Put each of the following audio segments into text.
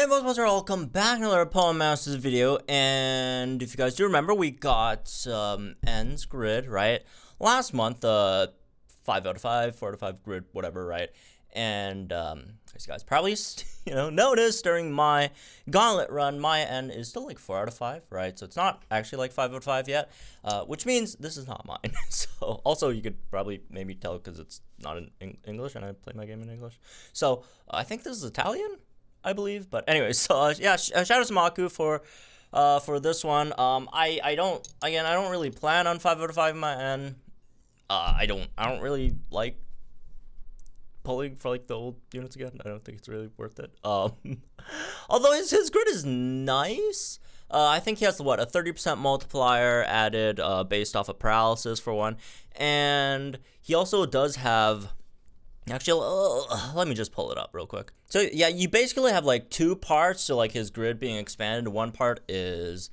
Alright, welcome back to another Poem Masters video, and if you guys do remember, we got ends grid, right? Last month, 5 out of 5, 4 out of 5 grid, whatever, right? And as you guys probably noticed during my gauntlet run, my end is still like 4 out of 5, right? So it's not actually like 5 out of 5 yet, which means this is not mine. So also you could probably maybe tell because it's not in English, and I play my game in English. So I think this is Italian, I believe, but anyway, so yeah, shout out to Maku for this one. I don't really plan on 5 out of 5 in my end. I don't really like pulling for like the old units again. I don't think it's really worth it. Although his grid is nice. I think he has what, a 30% multiplier added based off of paralysis for one, and he also does have. Actually, let me just pull it up real quick. So yeah, you basically have like two parts to like his grid being expanded. One part is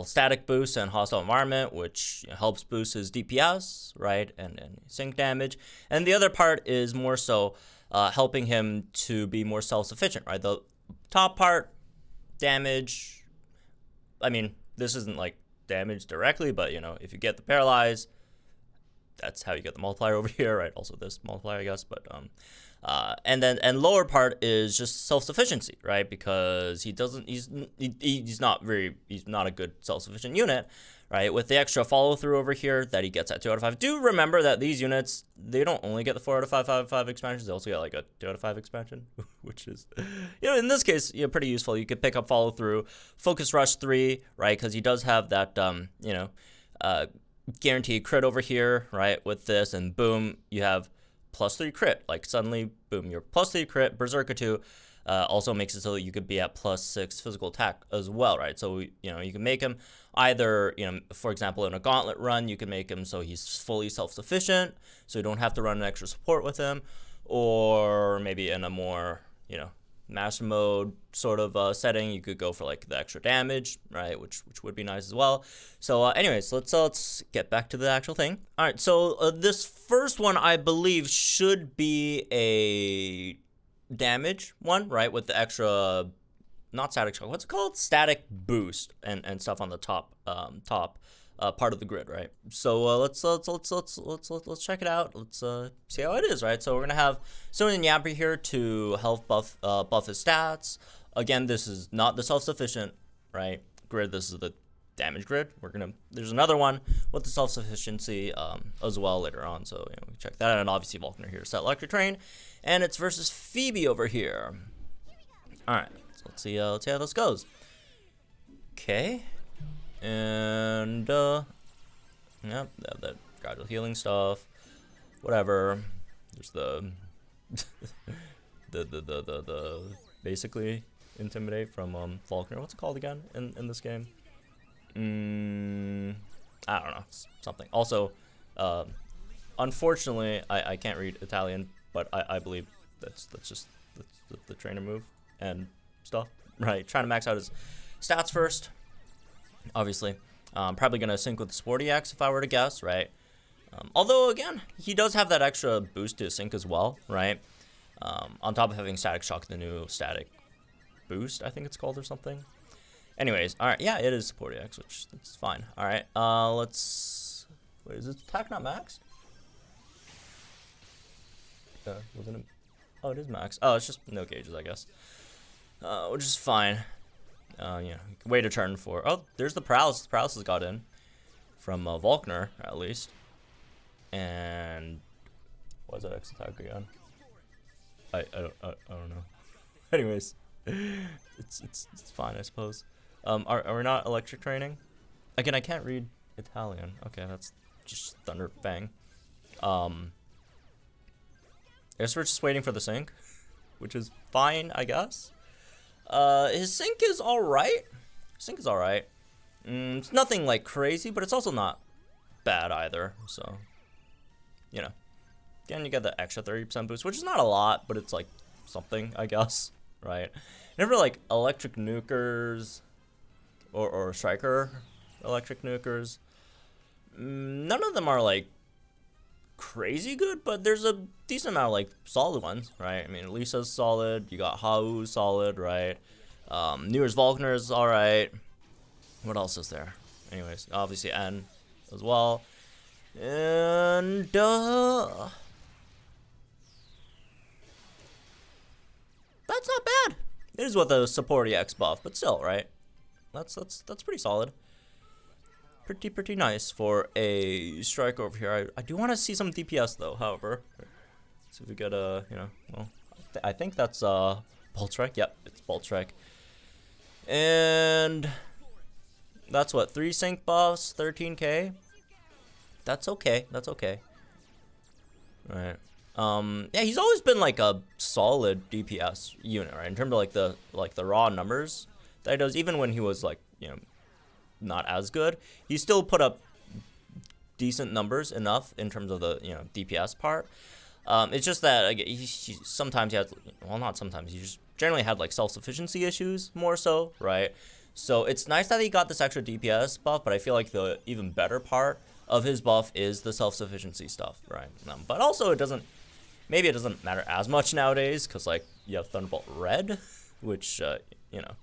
static boost and hostile environment, which helps boost his DPS, right, and sync damage. And the other part is more so helping him to be more self-sufficient, right? The top part, damage. I mean, this isn't like damage directly, but if you get the paralyze, that's how you get the multiplier over here, right? Also this multiplier, I guess, but and lower part is just self-sufficiency, right? Because he's not a good self-sufficient unit, right? With the extra follow-through over here that he gets at 2 out of 5. Do remember that these units, they don't only get the 4 out of 5, 5 out of 5 expansions, they also get like a 2 out of 5 expansion, which is, in this case, pretty useful. You could pick up follow-through, focus rush 3, right? Because he does have that, guaranteed crit over here, right? With this, and boom, you have +3 crit. Like suddenly, boom, you're +3 crit. Berserker 2 also makes it so that you could be at +6 physical attack as well, right? So you can make him either, for example, in a gauntlet run, you can make him so he's fully self-sufficient, so you don't have to run an extra support with him, or maybe in a more master mode sort of setting, you could go for like the extra damage, right, which would be nice as well. So anyways, let's get back to the actual thing. All right, so this first one I believe should be a damage one, right, with the extra, not static shock, what's it called, static boost and stuff on the top part of the grid, right? So let's check it out. Let's see how it is, right? So we're gonna have Sony and Yappi here to help buff his stats. Again, this is not the self-sufficient, right, grid. This is the damage grid. There's another one with the self-sufficiency as well later on. So we can check that out. And obviously Vulcaner here to set electric train, and it's versus Phoebe over here. All right, so let's see how this goes. Okay. And yep, that gradual healing stuff, whatever. There's the the basically intimidate from Vulcaner. What's it called again in this game? I don't know, something. Also, unfortunately, I can't read Italian, but I believe that's the trainer move and stuff, right? Trying to max out his stats first. Obviously, probably gonna sync with the Sporty X if I were to guess, right? Although again, he does have that extra boost to sync as well, right? On top of having static shock, the new static boost, I think it's called, or something. Anyways, all right, yeah, it is Sporty X, which is fine. All right, let's. Wait, is it attack not max? Wasn't it? Oh, it is max. Oh, it's just no gauges, I guess. Which is fine. Wait a turn for. Oh, there's the paralysis. Paralysis got in from Vulcaner at least. And what is that X attack again? I don't know. Anyways, it's fine, I suppose. Are we not electric training? Again, I can't read Italian. Okay, that's just Thunder Bang. I guess we're just waiting for the sync, which is fine, I guess. His sync is alright. It's nothing like crazy, but it's also not bad either. So, again, you get the extra 30% boost, which is not a lot, but it's like something, I guess, right? Never like electric nukers or striker electric nukers. None of them are like crazy good, but there's a decent amount of like solid ones, right? I mean, Lisa's solid, you got Hau's solid, right? New Year's Volkner is alright. What else is there? Anyways, obviously N as well. And that's not bad. It is with a support EX buff, but still, right? That's pretty solid. Pretty nice for a striker over here. I do want to see some DPS though, however. See if we get a, you know, well, I think that's Bolt Strike. Yep, it's Bolt Strike. And that's what, 3 sync buffs, 13k. That's okay. That's okay. Right. Yeah, he's always been like a solid DPS unit, right? In terms of like the raw numbers that he does, even when he was like, you know, not as good, he still put up decent numbers enough in terms of the, you know, DPS part. It's just that sometimes he has, well, not sometimes, he just generally had like self-sufficiency issues more so, right? So it's nice that he got this extra DPS buff, but I feel like the even better part of his buff is the self-sufficiency stuff, right? But also maybe it doesn't matter as much nowadays, because like you have Thunderbolt Red, which, you know,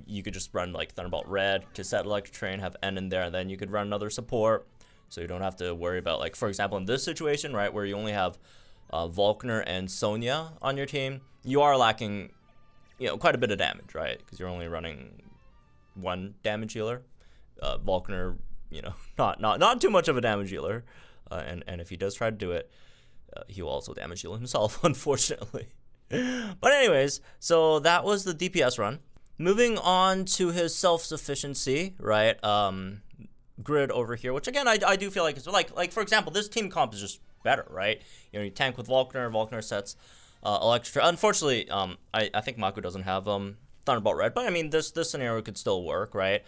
you could just run like Thunderbolt Red, Cassette Electric Train, have N in there, and then you could run another support. So you don't have to worry about, like, for example, in this situation, right, where you only have Volkner and Sonya on your team, you are lacking, you know, quite a bit of damage, right? Because you're only running 1 damage healer. Volkner, you know, not too much of a damage healer, and if he does try to do it, he will also damage heal himself, unfortunately. But anyways, so that was the DPS run. Moving on to his self-sufficiency, right? Grid over here, which again I do feel like it's like for example, this team comp is just better, right? You know, you tank with Volkner sets Electric. Unfortunately, I think Maku doesn't have Thunderbolt Red, but I mean this scenario could still work, right?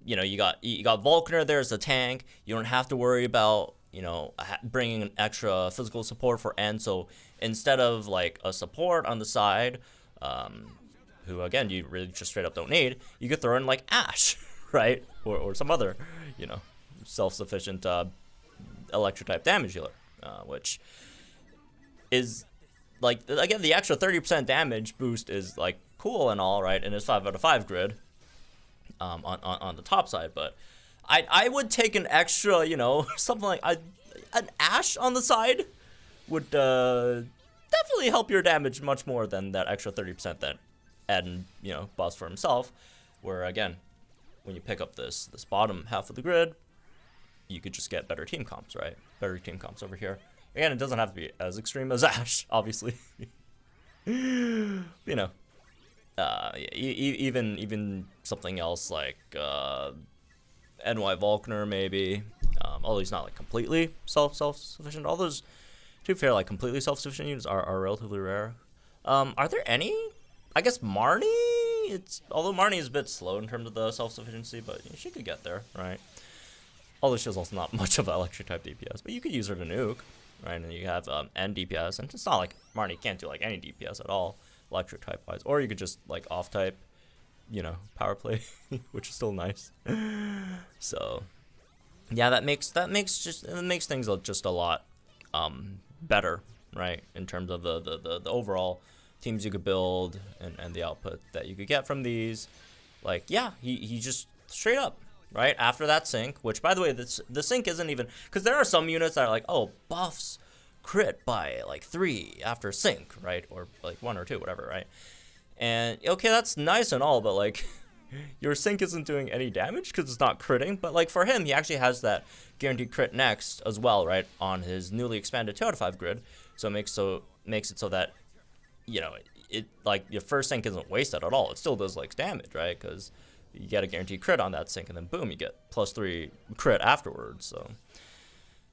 You know, you got Volkner there as a tank. You don't have to worry about, you know, bringing an extra physical support for N. So instead of like a support on the side, who again you really just straight up don't need, you could throw in like Ashe. Right, or some other, you know, self-sufficient electric type damage healer, which is like, again, the extra 30% damage boost is like cool and all, right, in his 5 out of 5 grid, on the top side, but I would take an extra, you know, something like an Ashe on the side would definitely help your damage much more than that extra 30% that Ed, you know, buffs for himself, where again, when you pick up this bottom half of the grid, you could just get better team comps, right? Better team comps over here. Again, it doesn't have to be as extreme as Ashe, obviously. You know, even something else like NY Volkner maybe. Although he's not like completely self-sufficient. All those, to be fair, like completely self-sufficient units are relatively rare. Are there any? I guess Marnie. Although Marnie is a bit slow in terms of the self-sufficiency, but you know, she could get there, right? Although she's also not much of an electric type DPS, but you could use her to nuke, right? And you have N DPS, and it's not like Marnie can't do like any DPS at all, electric type wise. Or you could just like off type, you know, power play, which is still nice. So yeah, that makes things just a lot better, right? In terms of the overall teams you could build and the output that you could get from these. Like, yeah, he just straight up, right, after that sync, which by the way, the sync isn't even, because there are some units that are like, oh, buffs crit by like 3 after sync, right, or like 1 or 2, whatever, right? And okay, that's nice and all, but like your sync isn't doing any damage because it's not critting. But like for him, he actually has that guaranteed crit next as well, right, on his newly expanded 2 out of 5 grid. So it makes it so that, you know, it like your first sync isn't wasted at all. It still does like damage, right? Because you get a guaranteed crit on that sync, and then boom, you get +3 crit afterwards. So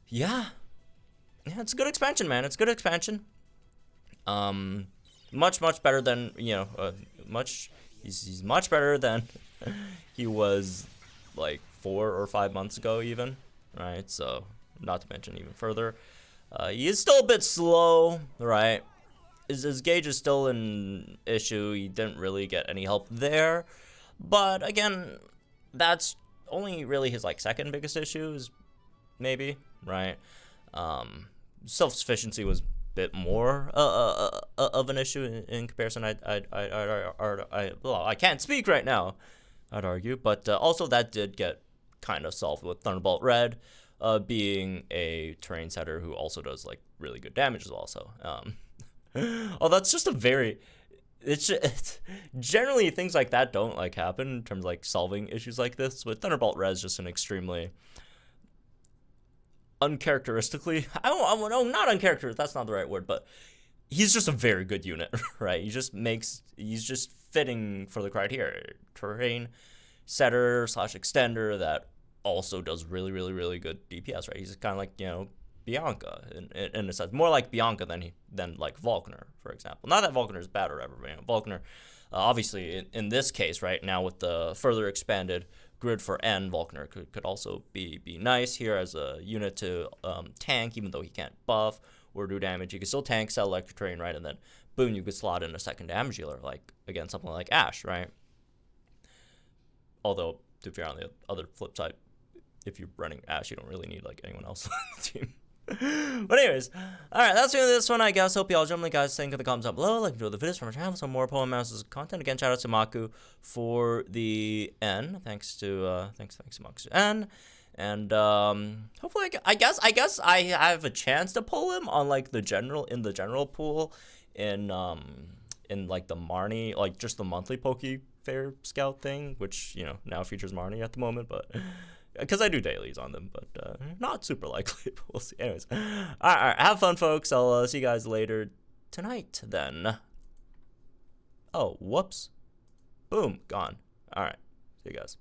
yeah, it's a good expansion, man. It's a good expansion. Much better than, you know, he's much better than he was like 4 or 5 months ago, even, right? So not to mention even further, he is still a bit slow, right? His gauge is still an issue. He didn't really get any help there. But again, that's only really his like second biggest issues, maybe, right? Self-sufficiency was bit more of an issue in comparison. Well, I can't speak right now, I'd argue, but also that did get kind of solved with Thunderbolt Red being a terrain setter who also does like really good damage as well. So oh, that's just a very it's generally things like that don't like happen in terms of like solving issues like this. But Thunderbolt Red is just an extremely uncharacteristically, no, not uncharacteristic, that's not the right word, but he's just a very good unit, right? He's just fitting for the criteria. Terrain setter / extender that also does really, really, really good DPS, right? He's kind of like, you know, Bianca in a sense, more like Bianca than like Volkner, for example. Not that Volkner is bad or ever, but you know, Volkner, obviously in this case, right now with the further expanded grid for N, Volkner could also be nice here as a unit to tank, even though he can't buff or do damage. He can still tank, sell electric terrain, right? And then boom, you could slot in a second damage dealer, like again something like Ashe, right? Although to be fair, on the other flip side, if you're running Ashe, you don't really need like anyone else on the team. But anyways, alright, that's the end of this one, I guess. Hope y'all generally guys think in the comments down below. Like, enjoy the videos from our channel, some more Poem Masters content. Again, shout out to Maku for the N. Thanks to Maku N. And hopefully I guess I have a chance to pull him on like the general pool in like the Marnie, like just the monthly Poke Fair Scout thing, which, you know, now features Marnie at the moment, but because I do dailies on them, but not super likely. But we'll see. Anyways, all right, have fun, folks. I'll see you guys later tonight then. Oh, whoops. Boom, gone. All right, see you guys.